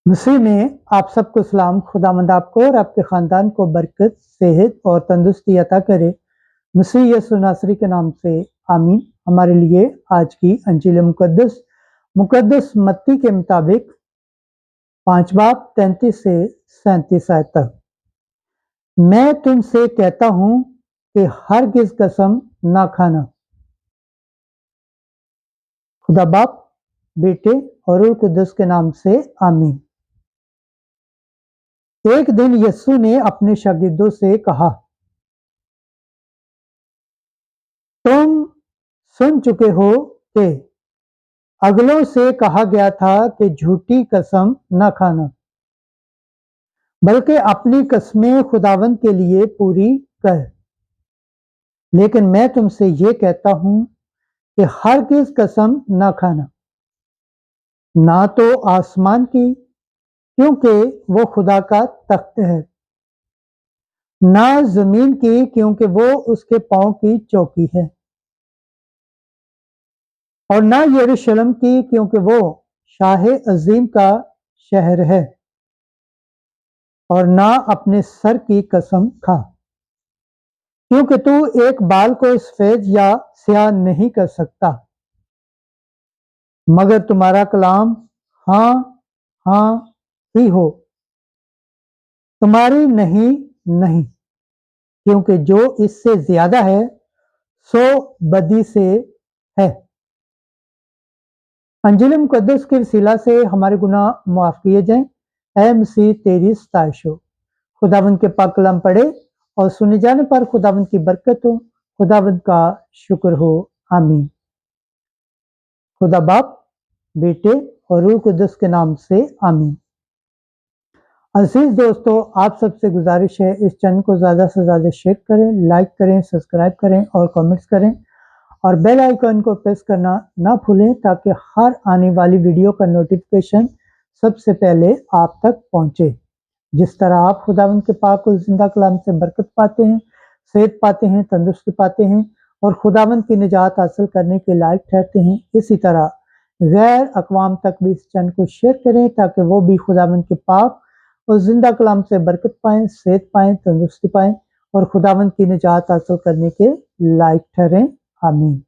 मसीह में आप सबको सलाम। खुदावंद आपको और आपके ख़ानदान को बरकत, सेहत और तंदुरुस्ती अता करे। मसीह यीशु नासरी के नाम से आमीन। हमारे लिए आज की अंजील मुकद्दस मत्ती के मुताबिक 5 बाब 33 से 37 आयत तक। मैं तुमसे कहता हूँ कि हरगिज़ कसम ना खाना। खुदा बाप, बेटे और रूह कुद्दुस के नाम से आमीन। एक दिन यीशु ने अपने शागिर्दों से कहा, तुम सुन चुके हो कि अगलों से कहा गया था कि झूठी कसम न खाना, बल्कि अपनी कसमें खुदावंद के लिए पूरी कर। लेकिन मैं तुमसे ये कहता हूं कि हरगिज़ कसम न खाना, ना तो आसमान की, क्योंकि वो खुदा का तख्त है, ना जमीन की, क्योंकि वो उसके पांव की चौकी है, और ना यरूशलेम की, क्योंकि वो शाह अजीम का शहर है। और ना अपने सर की कसम खा, क्योंकि तू एक बाल को सफेद या स्याह नहीं कर सकता, मगर तुम्हारा कलाम हाँ हाँ ही हो, तुम्हारी नहीं नहीं, क्योंकि जो इससे ज्यादा है सो बदी से है। अंजील मुकद्दस के वसीला से हमारे गुनाह माफ किए जाएं। ऐ मसीह तेरी सताइश हो। खुदावंद के पाक कलाम पढ़े और सुने जाने पर खुदावंद की बरकत हो, खुदावंद का शुक्र हो। आमीन। खुदा बाप, बेटे और रूह कुद्दुस के नाम से आमीन। अजीज दोस्तों, आप सबसे गुजारिश है इस चैनल को ज़्यादा से ज़्यादा शेयर करें, लाइक करें, सब्सक्राइब करें और कमेंट्स करें, और बेल आइकन को प्रेस करना ना भूलें ताकि हर आने वाली वीडियो का नोटिफिकेशन सबसे पहले आप तक पहुंचे। जिस तरह आप खुदावंद के पाक और जिंदा कलाम से बरकत पाते हैं, सेहत पाते हैं, तंदुरुस्ती पाते हैं और खुदावंद की निजात हासिल करने के लायक ठहरते हैं, इसी तरह गैर अक़वाम तक भी इस चैनल को शेयर करें ताकि वो भी खुदावंद के पाक और जिंदा कलाम से बरकत पाएं, सेहत पाएं, तंदुरुस्ती पाएं और खुदावंद की निजात हासिल करने के लायक ठहरें। आमीन।